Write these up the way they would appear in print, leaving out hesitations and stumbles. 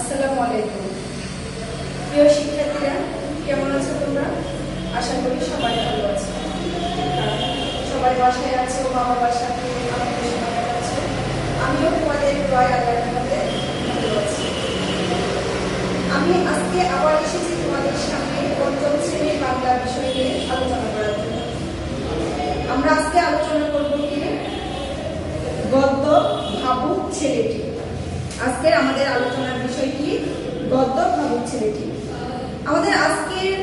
আসসালামু আলাইকুম। প্রিয় শিক্ষার্থীরা, কেমন আছো তোমরা? আশা করি সবাই ভালো আছো। সবাই বাসায় আছো, বাবা বাসাতে আমাদের সময় কাটাচ্ছো। আমিও তোমাদের দয়া আল্লাহর রহমতে ভালো আছি। আমি আজকে আবার এসেছি তোমাদের সামনে পঞ্চম শ্রেণীর বাংলা বিষয় নিয়ে আলোচনা করার জন্য। আমরা আজকে আলোচনা করব কি? গদ্য ভাবুক ছেলেটি। আজকের আমাদের আলোচনার বিষয় কি? গদ্য ভাবুক ছেলেটি। আমাদের আজকের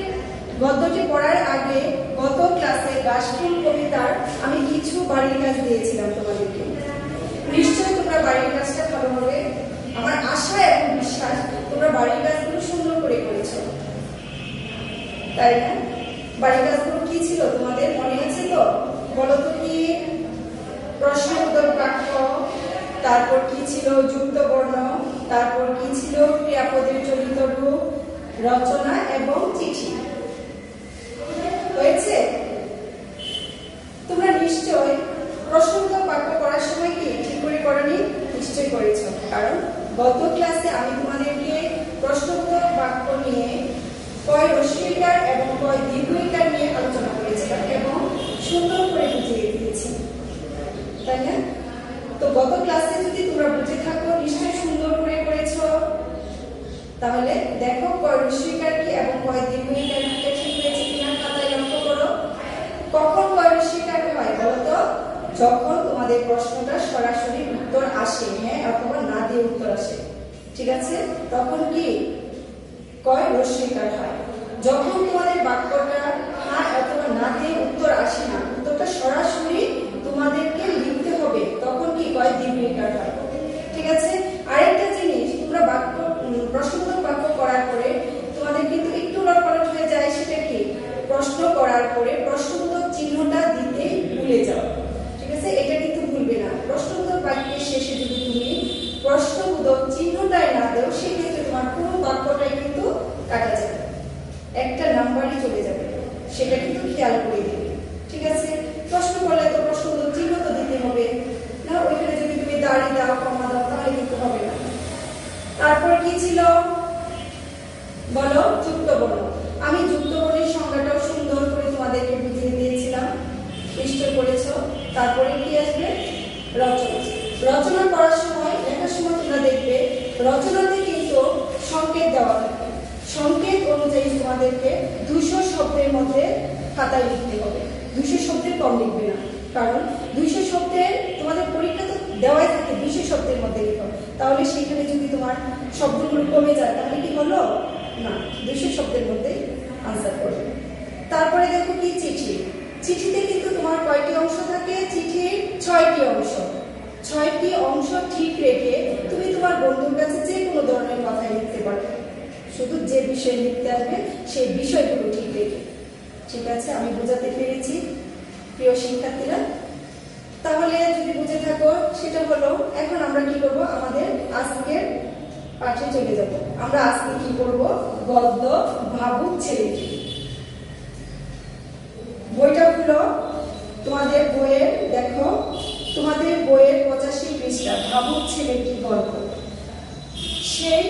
গদ্যটি পড়ার আগে গত ক্লাসে গাছফুল কবিতার আমি কিছু বাড়ির কাজ দিয়েছিলাম তোমাদেরকে। নিশ্চয়ই তোমরা বাড়ির কাজটা ভালোভাবে, আমার আশা এবং বিশ্বাস তোমরা বাড়ির কাজগুলো সুন্দর করে করেছো, তাই না? বাড়ির কাজগুলো কি ছিল তোমাদের মনে আছে তো? বলো তো কি? প্রশ্ন উত্তর বাক্য, তারপর কি ছিল যুক্ত বর্ণ, তারপর কি ছিল ক্রিয়াপদের চলিত রূপ, রচনা এবং চিঠি। হয়েছে? তোমরা নিশ্চয় প্রশ্ন উত্তর বাক্য করার সময় কি ঠিক করে করনি? নিশ্চয় করেছো, কারণ গত ক্লাসে আমি তোমাদেরকে প্রশ্ন উত্তর বাক্য নিয়ে কয় রস্বইকার এবং কয় দীর্ঘইকার নিয়ে আলোচনা করেছিলাম এবং সুন্দর করে বুঝিয়ে দিয়েছি, তাই না? তো গত ক্লাসে যদি তোমরা বুঝে থাকো, নিশ্চয়ই সুন্দর করে করেছো। তাহলে দেখো কয় রস্বইকার কি এবং কয় দীর্ঘইকার কি ঠিক হয়েছে কিনা খাতায় লক্ষ্য করো। কখন কয় রস্বইকার হয় বলো তো? যখন তোমাদের প্রশ্নটা সরাসরি উত্তর আসে, হ্যাঁ অথবা না দিয়ে উত্তর আসে, ঠিক আছে? তখন কি কয় রস্বইকার হয়। যখন তোমাদের বাক্যটা হ্যাঁ অথবা না দিয়ে উত্তর আসে না, উত্তরটা সরাসরি তোমাদেরকে লিখতে হবে, তখন কি কয় দীর্ঘইকার হয়, ঠিক আছে? আরেকটা জিনিস, তোমরা বাক্য প্রশ্নোত্তর বাক্য করার পরে তোমাদের কিন্তু একটু লটপট হয়ে যায়, সেটা কি? প্রশ্ন করার পরে প্রশ্নোত্তর চিহ্নটা দিতে ভুলে যাও, ঠিক আছে? এটা কিন্তু ভুলবে না। প্রশ্নোত্তর বাক্যের শেষে যদি তুমি প্রশ্নবোধক চিহ্নটাই না দাও, সেক্ষেত্রে তোমার পুরো বাক্যটাই কিন্তু কাটা যাবে, একটা নাম্বারই চলে যাবে, সেটা কিন্তু খেয়াল করে দিবে, ঠিক আছে? প্রশ্ন করলে তো প্রশ্নবোধক চিহ্ন তো দিতে হবে না, ওইখানে যদি তুমি দাড়ি দাও কমা দাও তাহলে কিন্তু হবে না। তারপর কি ছিল বলো? যুক্ত বর্ণ। আমি যুক্ত বর্ণের সংজ্ঞাটাও সুন্দর করে তোমাদেরকে বুঝিয়ে দিয়েছিলাম, নিশ্চয় করেছো। তারপরে কি আসবে? রচনা। রচনা করার সময়, লেখার সময় তোমরা দেখবে রচনাতে কিন্তু সংকেত দেওয়া থাকে। সংকেত অনুযায়ী তোমাদেরকে 200 শব্দের মধ্যে খাতায় লিখতে হবে। 200 শব্দের কম লিখবে না, কারণ 200 শব্দের তোমাদের পরীক্ষা তো দেওয়াই থাকে 200 শব্দের মধ্যে লিখো। তাহলে সেখানে যদি তোমার শব্দগুলো কমে যায় তাহলে কি হলো? না, 200 শব্দের মধ্যে আনসার করবে। তারপরে দেখো কি? চিঠি। চিঠিতে কিন্তু তোমার কয়টি অংশ থাকে? চিঠির 6টি অংশ। 6টি অংশ ঠিক রেখে তুমি তোমার বন্ধুর কাছে যে কোনো ধরনের কথা লিখতে পারবে, শুধু যে বিষয় লিখতে আসবে সেই বিষয়গুলো ঠিক রেখে, ঠিক আছে? আমি বোঝাতে পেরেছি প্রিয় শিক্ষার্থীরা? তাহলে যদি বুঝে থাকো সেটা হলো, এখন আমরা কি করব? আমাদের আজকের পাঠে চলে যাব। আমরা আজকে কি করব? গদ্য ভাবুক ছেলেটি। বইটা হলো তোমাদের বইয়ের, দেখো তোমাদের বইয়ের 85 পৃষ্ঠা, ভাবুক ছেলেটি গল্প। সেই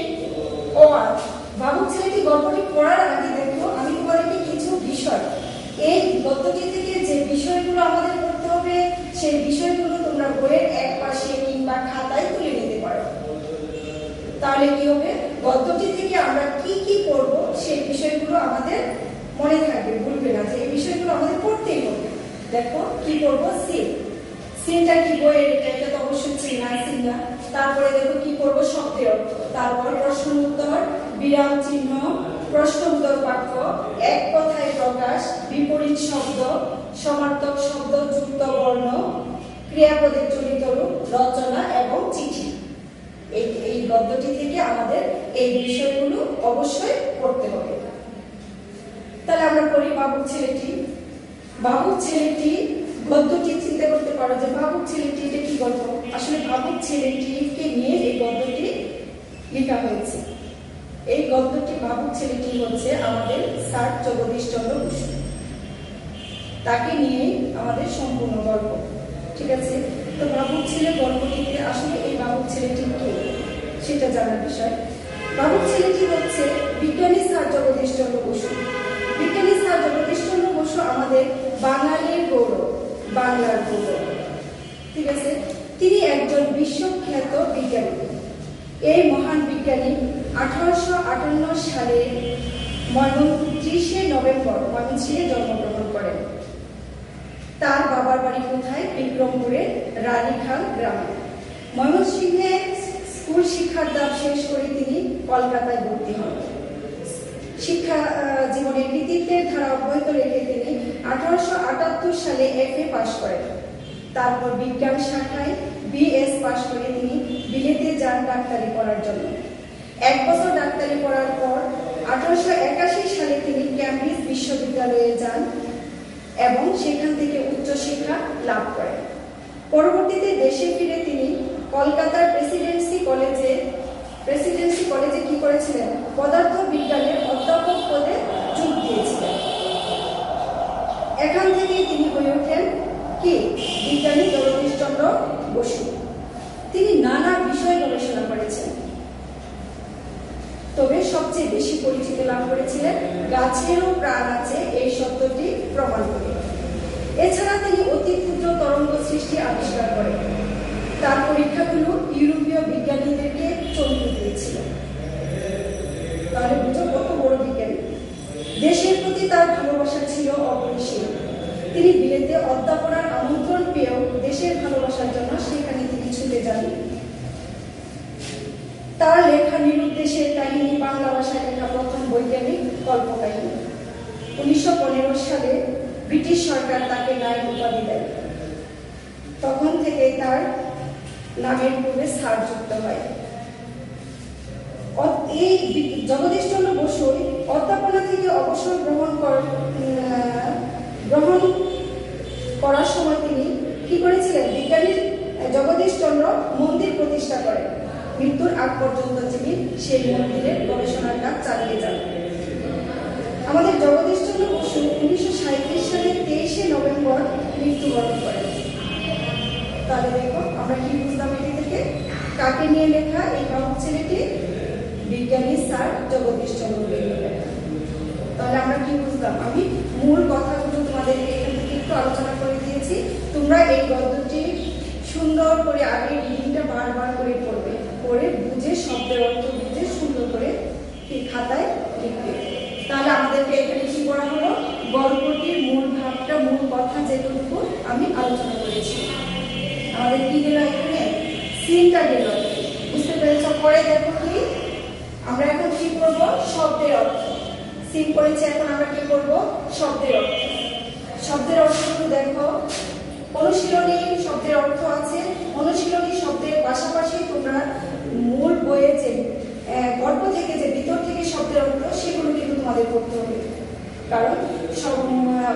ভাবুক ছেলেটি গল্পটি পড়ার আগে দেখো আমি তোমাদেরকে কিছু বিষয়, এই গদ্যটি থেকে যে বিষয়গুলো আমাদের পড়তে হবে সেই বিষয়গুলো তোমরা বইয়ের এক পাশে কিংবা খাতায় তুলে নিতে পারো। তাহলে কি হবে? গদ্যটি থেকে আমরা কি কি পড়ব সেই বিষয়গুলো আমাদের মনে থাকবে, ভুলবে না যে এই বিষয়গুলো আমাদের পড়তেই হবে। দেখো কি পড়বো? সিন। সিনটা কি বইয়ের? এটা তো অবশ্যই চেনা সিন না। তারপরে দেখো কি পড়বো? শব্দের অর্থ, তারপর প্রশ্ন উত্তর, বিরাম চিহ্ন, প্রশ্নবোধক বাক্য, এক কথায় প্রকাশ, বিপরীত শব্দ, সমার্থক শব্দ, যুক্ত বর্ণ, ক্রিয়াপদের চলিত রূপ, রচনা এবং চিঠি। এই গদ্যটি থেকে আমাদের এই বিষয়গুলো অবশ্যই পড়তে হবে। তাহলে আমরা পড়ি ভাবুক ছেলেটি। ভাবুক ছেলেটি গদ্যটি চিন্তা করতে পারো যে ভাবুক ছেলেটি এটা কি গল্প? আসলে ভাবুক ছেলেটিকে নিয়ে এই গদ্যটি লেখা হয়েছে। এই গদ্যটি ভাবুক ছেলেটি হচ্ছে আমাদের স্যার জগদীশ চন্দ্র বসু, তাকে নিয়ে আমাদের সম্পূর্ণ গল্প, ঠিক আছে? তো ভাবুক ছেলে গল্পটিতে আসলে এই ভাবুক ছেলেটি কে সেটা জানার বিষয়। ভাবুক ছেলেটি হচ্ছে বিজ্ঞানী স্যার জগদীশ চন্দ্র বসু। বিজ্ঞানী স্যার জগদীশ চন্দ্র বসু আমাদের বাঙালির গৌরব, বাংলার গৌরব। ঠিক আছে, তিনি একজন বিশ্বখ্যাত বিজ্ঞানী। এই মহান বিজ্ঞানী 1858 সালে 30 নভেম্বর ময়মনসিংহে জন্মগ্রহণ করেন। তার বাবার বাড়ি কোথায়? বিক্রমপুরের রানীখাল গ্রামে। ময়মনসিংহে স্কুল শিক্ষার ধাপ শেষ করে তিনি কলকাতায় ভর্তি হন। শিক্ষা জীবনের কৃতিত্বের ধারা অব্যাহত রেখে তিনি 1878 সালে FA পাশ করেন। তারপর বিজ্ঞান শাখায় BS পাশ করে তিনি বিলেতে যান ডাক্তারি পড়ার জন্য। 1 বছর ডাক্তারি পড়ার পর 1881 সালে তিনি ক্যামব্রিজ বিশ্ববিদ্যালয়ে যান এবং সেখান থেকে উচ্চশিক্ষা লাভ করেন। পরবর্তীতে দেশে ফিরে তিনি কলকাতার প্রেসিডেন্সি কলেজে কি করেছিলেন? পদার্থ বিজ্ঞানের অধ্যাপক পদে যোগ দিয়েছিলেন। এখান থেকে তিনি হয়ে ওঠেন কি? বিজ্ঞানী জগদীশ চন্দ্র বসু। তিনি নানা বিষয়ে গবেষণা করেছেন, তবে সবচেয়ে বেশি পরিচিতি লাভ করেছিলেন গাছেরও প্রাণ আছে এই সত্যটি প্রমাণ করে। এছাড়া তিনি অতি ক্ষুদ্র তরঙ্গ সৃষ্টি আবিষ্কার করেন। তার পরীক্ষাগুলো ইউরোপীয় বিজ্ঞানীদেরকে চমকে দিয়েছিল। তাহলে বুঝো কত বড় বিজ্ঞানী। দেশের প্রতি তার ভালোবাসা ছিল অপরিসীম। তিনি বিলেতে অধ্যাপনার আমন্ত্রণ পেয়েও দেশের ভালোবাসার জন্য সেখানে তিনি ছুটে যান। তার লেখা নিরুদ্দেশের কাহিনী বাংলা ভাষায় লেখা প্রথম বৈজ্ঞানিক কল্পকাহিনী। 1915 সালে ব্রিটিশ সরকার তাকে নাইট উপাধি দেয়। তখন থেকে তার নামের পূর্বে স্যার যুক্ত হয়। এই জগদীশ চন্দ্র বসু অধ্যাপনা থেকে অবসর গ্রহণ করার সময় তিনি কি করেছিলেন? বিজ্ঞানী জগদীশ চন্দ্র মন্দির প্রতিষ্ঠা করেন। মৃত্যুর আগ পর্যন্ত তিনি সেই মন্দিরের গবেষণার কাজ চালিয়ে যান। আমাদের জগদীশ চন্দ্র বসু 1937 সালের 23 নভেম্বর মৃত্যুবরণ করেন। তাহলে দেখো আমরা কি বুঝলাম এটি থেকে? কাকে নিয়ে লেখা এই ভাবুক ছেলেটি? বিজ্ঞানী স্যার জগদীশ চন্দ্র বসু। তাহলে আমরা কি বুঝলাম? আমি মূল কথাগুলো তোমাদেরকে এখান থেকে একটু আলোচনা করে দিয়েছি। তোমরা এই গদ্যটি সুন্দর করে আগে রিডিংটা বারবার করে পড়বে, পড়ে বুঝে শব্দের অর্থ বুঝে সুন্দর করে খাতায় লিখবে। তাহলে আমাদেরকে এখানে কি করা হলো? গল্পটির মূল ভাবটা, মূল কথা যেটুকু আমি আলোচনা করেছি। আমাদের কি গেল এখানে? সিনটা গেল। বুঝতে পেরেছ? পরে দেখো কি আমরা এখন কি করব? শব্দের অর্থ। সিন করেছি, এখন আমরা কি করব? শব্দের অর্থ। শব্দের অর্থগুলো দেখো। অনুশীলনী শব্দের অর্থ আছে। অনুশীলনী শব্দের পাশাপাশি তোমরা মূল বইয়ে যে গল্প থেকে যে ভিতর থেকে শব্দের অর্থ সেগুলো কিন্তু তোমাদের পড়তে হবে, কারণ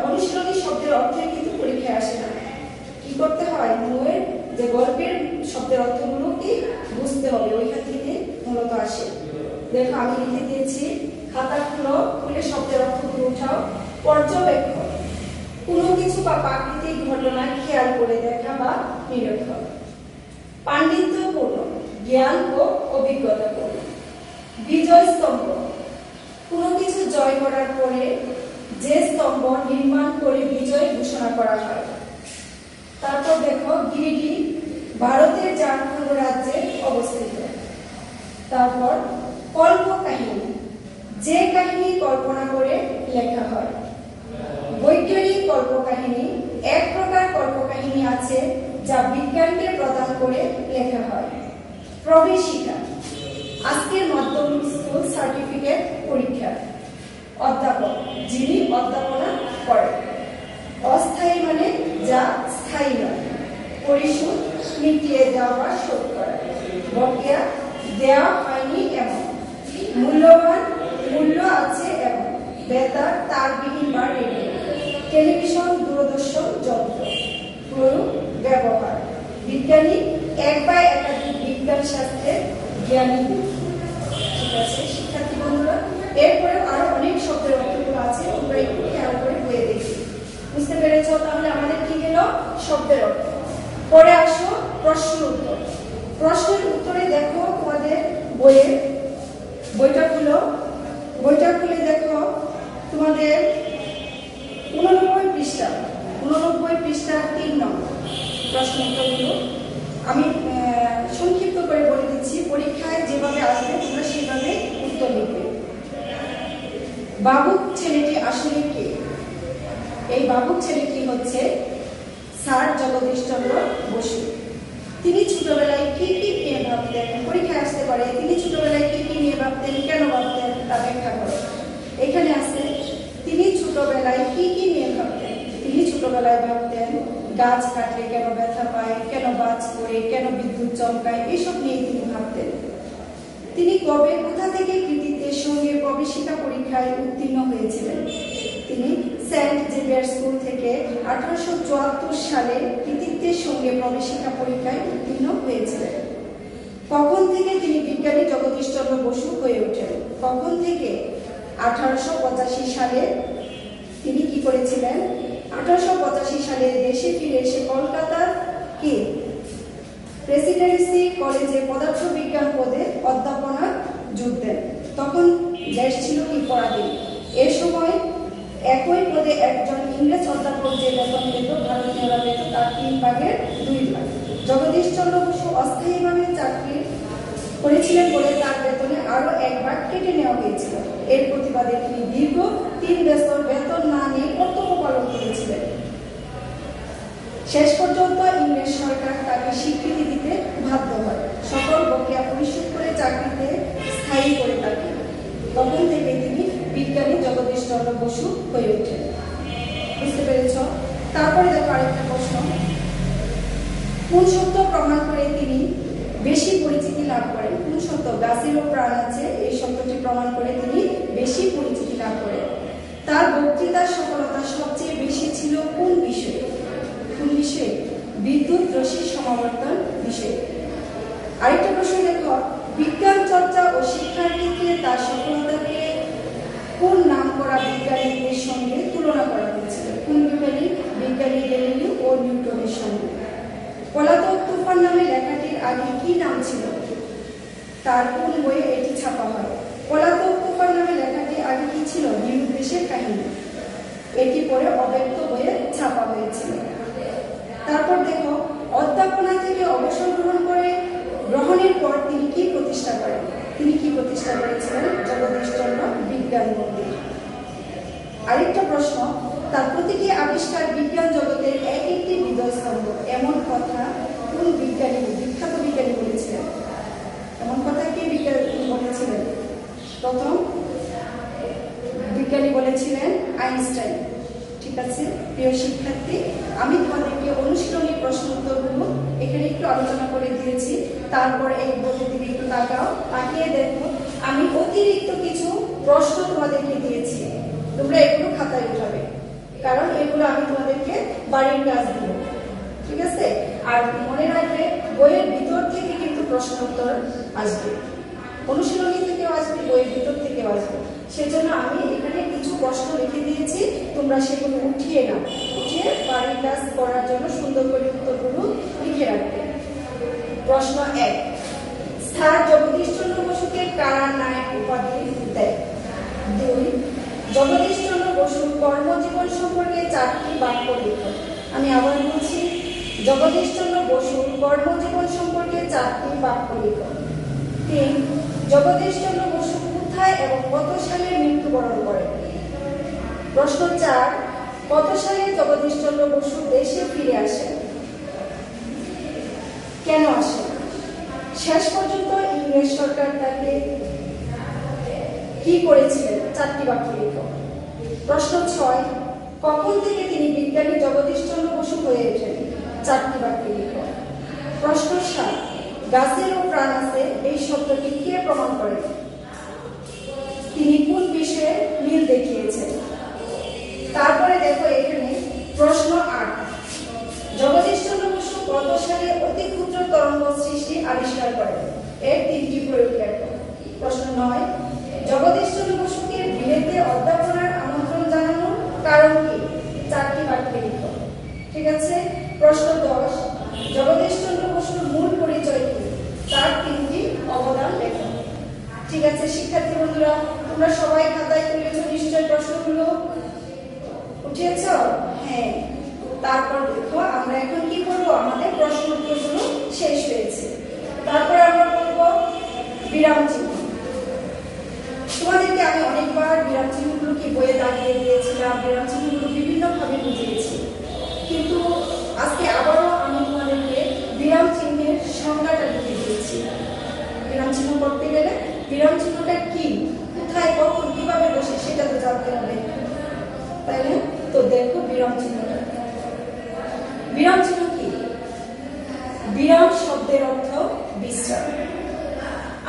অনুশীলনী শব্দের অর্থ কিন্তু পরীক্ষায় আসে না। কি করতে হয়? বইয়ের যে গল্পের শব্দের অর্থগুলো কি বুঝতে হবে, ওইখান থেকে মূলত আসে। দেখো আমি লিখে দিয়েছি, খাতা খুলো, খুলে শব্দের অর্থগুলো উঠাও। পর্যবেক্ষণ, কোনো কিছু বা প্রাকৃতিক ঘটনা খেয়াল করে দেখা বা নিরীক্ষণ। পাণ্ডিত্যপূর্ণ, জ্ঞান ও অভিজ্ঞতাপূর্ণ। বিজয় স্তম্ভ, কোনো কিছু জয় করার পরে যে স্তম্ভ নির্মাণ করে বিজয় ঘোষণা করা হয়। তারপর দেখো গিরিডি, ভারতের ঝাড়খণ্ড রাজ্যে অবস্থিত। তারপর কল্পকাহিনী, যে কাহিনী কল্পনা করে লেখা হয়। বৈজ্ঞানিক কল্পকাহিনী, এক প্রকার কল্পকাহিনী আছে যা বিজ্ঞানকে প্রদান করে লেখা হয়। প্রবেশিকা, আজকের মাধ্যমিক স্কুল সার্টিফিকেট পরীক্ষা। অধ্যাপক, যিনি অধ্যাপনা করেন। অস্থায়ী মানে যা স্থায়ী নয়। পরিশোধ, মিটিয়ে দেওয়া বা শোধ করা। বকেয়া, দেওয়া হয়নি এমন। মূল্যবান, মূল্য আছে এমন। বেতার, তারবিহীন বা রেডিও। টেলিভিশন, দূরদর্শন যন্ত্র। প্রয়োগ, ব্যবহার। বিজ্ঞানী, এক বা একাধিক বিজ্ঞান শাস্ত্রের জ্ঞানী। ঠিক আছে শিক্ষার্থী বন্ধুরা, এরপরে আরো অনেক শব্দের অর্থগুলো আছে, তোমরা একটু খেয়াল করে বইয়ে দেখি। বুঝতে পেরেছ? তাহলে আমাদের কি গেল? শব্দের অর্থ। পরে আসো প্রশ্ন উত্তর। প্রশ্নের উত্তরে দেখো তোমাদের বইয়ে বইটা খুলে দেখো তোমাদের 89 পৃষ্ঠা 3 নম্বর প্রশ্ন উত্তরগুলো আমি সংক্ষিপ্ত করে বলে দিচ্ছি, পরীক্ষায় যেভাবে আসবে তোমরা সেভাবে উত্তর লিখবে। বাবুক ছেলেটি আসলে কে? এই বাবুক ছেলেটি হচ্ছে স্যার জগদীশ চন্দ্র বসু। তিনি ছোটবেলায় কি কি নিয়ে ভাবতেন? পরীক্ষায় আসতে পারে তিনি ছোটবেলায় কি কি নিয়ে ভাবতেন, কেন ভাবতেন তা ব্যাখ্যা করো। এখানে আছে তিনি ছোটবেলায় কি কি নিয়ে ভাবতেন। তিনি ছোটবেলায় ভাবতেন গাছ কাটলে কেন ব্যথা পায়, কেন বাজ পড়ে, কেন বিদ্যুৎ চমকায়, এসব নিয়ে তিনি ভাবতেন। তিনি কবে কোথা থেকে কৃতিত্বের সঙ্গে প্রবেশিকা পরীক্ষায় উত্তীর্ণ হয়েছিলেন? তিনি সেন্ট জেভিয়ার স্কুল থেকে 1874 সালে কৃতিত্বের সঙ্গে প্রবেশিকা পরীক্ষায় উত্তীর্ণ হয়েছিলেন। কখন থেকে তিনি বিজ্ঞানী জগদীশ চন্দ্র বসু হয়ে ওঠেন? কখন থেকে? 1885 সালে তিনি কি করেছিলেন? 1885 সালে দেশে ফিরে এসে কলকাতার কি প্রেসিডেন্সি কলেজে পদার্থবিজ্ঞান পদে অধ্যাপনার যোগ দেন। তখন দেশ ছিল কি পরাধীন। এ সময় একই পদে একজন ইংরেজ অধ্যাপক যে বেতন পেত, ভারতীয়রা পেত তার 3 ভাগের 2 ভাগ। জগদীশ চন্দ্র বসু অস্থায়ীভাবে চাকরি করেছিলেন বলে তার বেতনে আরো 1 ভাগ কেটে নেওয়া হয়েছিল। এর প্রতিবাদে তিনি দীর্ঘ 3 বছর বেতন না নিয়ে কর্তব্য পালন করেছিলেন। শেষ পর্যন্ত ইংরেজ সরকার তাকে স্বীকৃতি দিতে বাধ্য হয়, সকল বকেয়া পরিশোধ করে চাকরিতে স্থায়ী করে তাকে। তখন থেকে তিনি বিজ্ঞানী জগদীশ চন্দ্র বসু হয়ে ওঠেন। বুঝতে পেরেছ? তারপরে দেখো আরেকটা প্রশ্ন, কোন সত্য প্রমাণ করে তিনি বেশি পরিচিতি লাভ করেন? কোন সত্য? গাছেরও প্রাণ আছে, এই সত্যটি প্রমাণ করে তিনি বেশি পরিচিতি লাভ করেন। তার বক্তৃতার সফলতা সবচেয়ে বেশি ছিল কোন বিষয়ে? কোন বিষয়ে? বিদ্যুৎ রশ্মির সমাবর্তন বিষয়ে। আরেকটা প্রশ্ন দেখো, বিজ্ঞান চর্চা ও শিক্ষার ক্ষেত্রে তার সফলতাকে কোন নাম করা বিজ্ঞানীদের সঙ্গে তুলনা করা হয়েছিল? কোন বিজ্ঞানী? বিজ্ঞানী গ্যালিলিও ও নিউটনের সঙ্গে। পলাতক তুফান নামে লেখাটির আগে কি নাম ছিল? তার কোন বইয়ে এটি ছাপা হয়? পলাতক তুফান নামে লেখাটি আগে কি ছিল? নিরুদ্দেশের কাহিনী। এটি পরে অব্যক্ত বইয়ে ছাপা হয়েছিল। তারপর দেখো, অধ্যাপনা থেকে অবসর গ্রহণের পর তিনি কি প্রতিষ্ঠা করেন? তিনি কি প্রতিষ্ঠা করেছিলেন? জগদীশ চন্দ্র বিজ্ঞান মন্দির। আরেকটা প্রশ্ন, তার প্রতিটি আবিষ্কার বিজ্ঞান জগতের এক একটি হৃদয়স্তম্ভ, এমন কথা কোন বিজ্ঞানী, বিখ্যাত বিজ্ঞানী বলেছিলেন? এমন কথা কে বিজ্ঞানী বলেছিলেন? প্রথম বিজ্ঞানী বলেছিলেন আইনস্টাইন। ঠিক আছে প্রিয় শিক্ষার্থী, আমি তোমাদেরকে অনুশীলনী প্রশ্ন উত্তরগুলো এখানে একটু আলোচনা করে দিয়েছি। তারপর এই বইয়ের দিকে একটু তাকিয়ে দেখো, আমি অতিরিক্ত কিছু প্রশ্ন তোমাদেরকে দিয়েছি, তোমরা এগুলো খাতায় উঠাবে, কারণ এগুলো আমি তোমাদেরকে বাড়ির কাজ দিব। ঠিক আছে? আর মনে রাখবে বইয়ের ভিতর থেকে কিন্তু প্রশ্ন উত্তর আসবে, অনুশীলনী থেকেও আসবে, বইয়ের ভিতর থেকেও আসবে। সেজন্য আমি এখানে কিছু প্রশ্ন লিখে দিয়েছি, তোমরা সেগুলো উঠিয়ে নাও, উঠিয়ে বাড়ির কাজ করার জন্য সুন্দর করে উত্তরগুলো লিখে রাখবে। প্রশ্ন 1, স্যার জগদীশ চন্দ্র বসুকে কারা নায়ক উপাধি দেয়? 2, জগদীশ চন্দ্র বসুর কর্মজীবন সম্পর্কে 4টি বাক্য লিখো। আমি আবার বলছি, জগদীশ চন্দ্র বসুর কর্মজীবন সম্পর্কে 4টি বাক্য লিখো। 3, জগদীশ চন্দ্র বসু কোথায় এবং কত সালে মৃত্যুবরণ করেন? প্রশ্ন 4, কত সালে জগদীশ চন্দ্র বসু দেশে ফিরে আসেন? কেন আসেন? শেষ পর্যন্ত ইংরেজ সরকার তাকে কি করেছিলেন? 4টি বাক্য লিখো। প্রশ্ন 6, কখন থেকে তিনি বিজ্ঞানী জগদীশ চন্দ্র বসু হয়ে ওঠেন? 4টি বাক্য লিখো। প্রশ্ন 7, গাছেরও প্রাণ আছে এই শব্দটি কে প্রমাণ করেন? তিনি কোন বিষয়ে মিল দেখিয়েছেন? তারপরে দেখো এখানে প্রশ্ন 8, জগদীশ চন্দ্র বসু কত সালে অতি ক্ষুদ্র তরঙ্গ সৃষ্টি আবিষ্কার করেন? এর 3টি প্রয়োগ লেখো। প্রশ্ন 9, জগদীশ চন্দ্র বসুকে বিলেতে অধ্যাপনার আমন্ত্রণ জানানোর কারণ কি? 4টি বাক্য লিখো। ঠিক আছে? প্রশ্ন 10, জগদীশ চন্দ্র বসুর মূল পরিচয় কি? তার 3টি অবদান লেখো। ঠিক আছে শিক্ষার্থী বন্ধুরা, তোমরা সবাই খাতায় তুলেছো নিশ্চয় প্রশ্নগুলো উঠিয়েছো? হ্যাঁ। তারপর দেখো আমরা এখন কি করবো, আমাদের প্রশ্ন উত্তরগুলো শেষ হয়েছে। তারপর আমরা বলবো বিরাম চিহ্ন। তোমাদেরকে আমি অনেকবার বিরাম চিহ্নগুলো কি বইয়ে দাগিয়ে দিয়েছিলাম, বিরাম চিহ্নগুলো বিভিন্ন ভাবে বুঝিয়েছি, কিন্তু আজকে আবারও আমি তোমাদেরকে বিরাম চিহ্নের সংজ্ঞাটা লিখে দিয়েছি। বিরাম চিহ্ন করতে গেলে বিরাম চিহ্নটা কি, কোথায়, কখন, কিভাবে বসে সেটা তো জানতে হবে, তাই না? তো দেখো বিরাম চিহ্নটা। বিরাম চিহ্ন কি? বিরাম শব্দের অর্থ বিশ্রাম।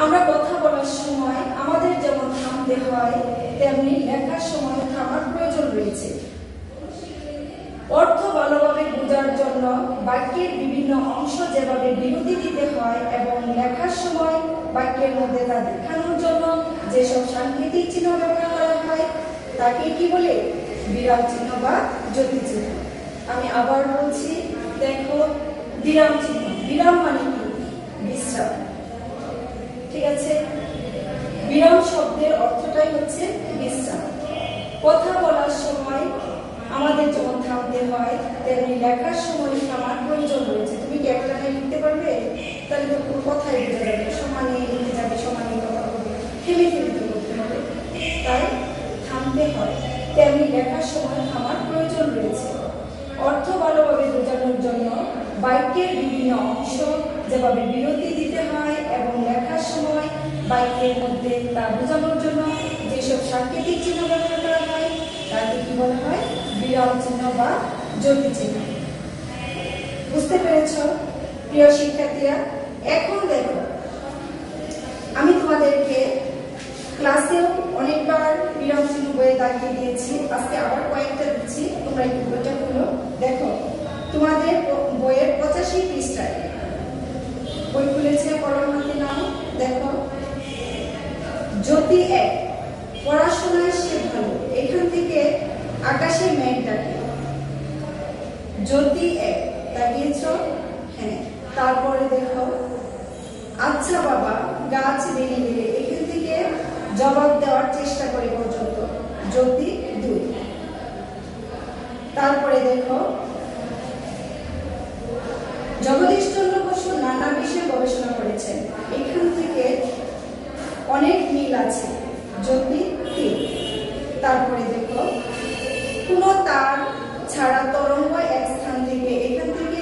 আমরা কথা বলার সময় আমাদের যেমন থামতে হয়, তেমনি লেখার সময় থামার প্রয়োজন রয়েছে। অর্থ ভালোভাবে বোঝার জন্য বাক্যের বিভিন্ন অংশ যেভাবে বিরতি দিতে হয় এবং লেখার সময় বাক্যের মধ্যে তা দেখানোর জন্য যেসব সাংকেতিক চিহ্ন ব্যবহার করা হয় তাকে কি বলে? বিরাম চিহ্ন বা জ্যোতি চিহ্ন। আমি আবার বলছি, দেখো বিরাম চিহ্ন। বিরাম মানে কি? বিশ্রাম। ঠিক আছে, বিরাম শব্দের অর্থটাই হচ্ছে বিশ্রাম। কথা বলার সময় আমাদের যখন থামতে হয়, তেমনি লেখার সময় থামার প্রয়োজন রয়েছে। তুমি কি একটা লাইন লিখতে পারবে? তাহলে তো কোনো কথাই বোঝা যাবে, সমানে লিখে যাবে, সমানে কথা বলবে, থেমে থেমে তো করতে হবে, তাই থামতে হয়। তেমনি লেখার সময় থামার প্রয়োজন রয়েছে। অর্থ ভালোভাবে বোঝানোর জন্য বাক্যের বিভিন্ন অংশ যেভাবে বিরতি দিতে হয় এবং লেখার সময় বাক্যের মধ্যে তা বোঝানোর জন্য যেসব সাংকেতিক চিহ্ন ব্যবহার করা হয় তাকে কি বলা হয়? বিরাম চিহ্ন বা জ্যোতি চিহ্ন। বুঝতে পেরেছ প্রিয় শিক্ষার্থীরা? এখন দেখো, আমি তোমাদেরকে ক্লাসেও অনেকবার বিরাম চিহ্ন বইয়ে দাগিয়ে দিয়েছি, আজকে আবার কয়েকটা দিচ্ছি, তোমরা একটু বইটা খুলো। দেখো তোমাদের বইয়ের 85 পৃষ্ঠায়, বই খুলেছে, কলম হাতে নাও। দেখো জ্যোতি 1, পড়াশোনায় সে ভালো, এখান থেকে আকাশে মেঘ ডাকে। জ্যোতি 1, দাগিয়েছ? হ্যাঁ। তারপরে দেখো আচ্ছা বাবা গাছ বেড়ে গেলে, এখান থেকে জবাব দেওয়ার চেষ্টা করে পর্যন্ত। জ্যোতি 2। তারপরে দেখো জগদীশচন্দ্র বসু নানা বিষয়ে গবেষণা করেছেন, এখান থেকে অনেক মিল আছে। জ্যোতি 3। তারপরে দেখো কোন তার ছাড়া তরঙ্গ এক স্থান থেকে, এখান থেকে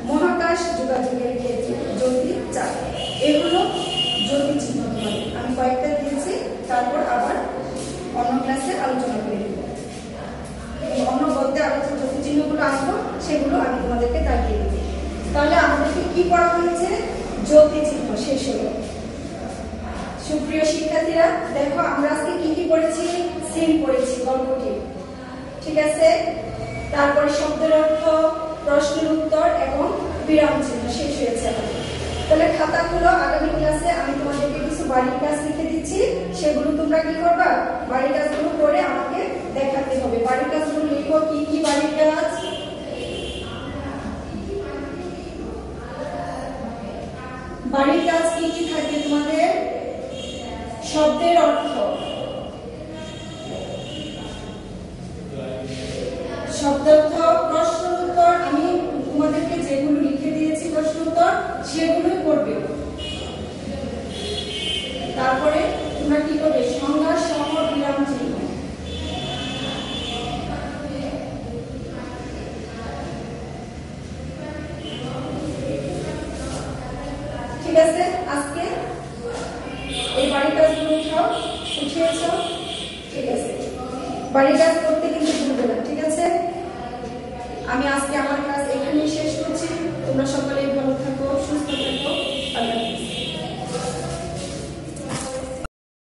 মহাকাশ যোগাযোগের ক্ষেত্রে। জ্যোতি 4। এগুলো জ্যোতি চিহ্ন। আমি কয়েকটা দিয়েছি, তারপর আবার অন্য ক্লাসে আলোচনা করে দেব। অন্য গদ্যে আলোচনা জ্যোতি চিহ্নগুলো আসবো, সেগুলো আমি তোমাদেরকে দাগিয়ে দেব। তাহলে আমাদেরকে কি পড়া হয়েছে? জ্যোতি চিহ্ন শেষ হলো। সুপ্রিয় শিক্ষার্থীরা, দেখো আমরা আজকে কি কি পড়েছি? সিন পড়েছি, গল্পটি, ঠিক আছে। তারপরে শব্দের অর্থ, প্রশ্নের উত্তর এবং বিরাম চিহ্ন শেষ হয়েছে আমাদের। তাহলে খাতাগুলো আগামী ক্লাসে আমি তোমাদেরকে কিছু বাড়ির কাজ লিখে দিচ্ছি, সেগুলো তোমরা কি করবা? বাড়ির কাজগুলো করে আমাকে দেখাতে হবে। বাড়ির কাজগুলো লিখো, কি কি বাড়ির কাজ? বাড়ির কাজ কি কি থাকে তোমাদের? শব্দের অর্থ, শব্দার্থ, প্রশ্ন উত্তর। আমি তোমাদেরকে যেগুলো লিখে দিয়েছি প্রশ্ন উত্তর, সেগুলোই করবে। তারপরে তোমরা কি করবে? সংজ্ঞা সহ বিরাম চিহ্ন। ঠিক আছে, আজকে এই বাড়ির কাজগুলো উঠিয়েছ? ঠিক আছে, বাড়ির কাজ করতে কিন্তু ভুলবে না, ঠিক আছে। আমি আজকে আমার ক্লাস এখানেই শেষ করছি। তোমরা সকলে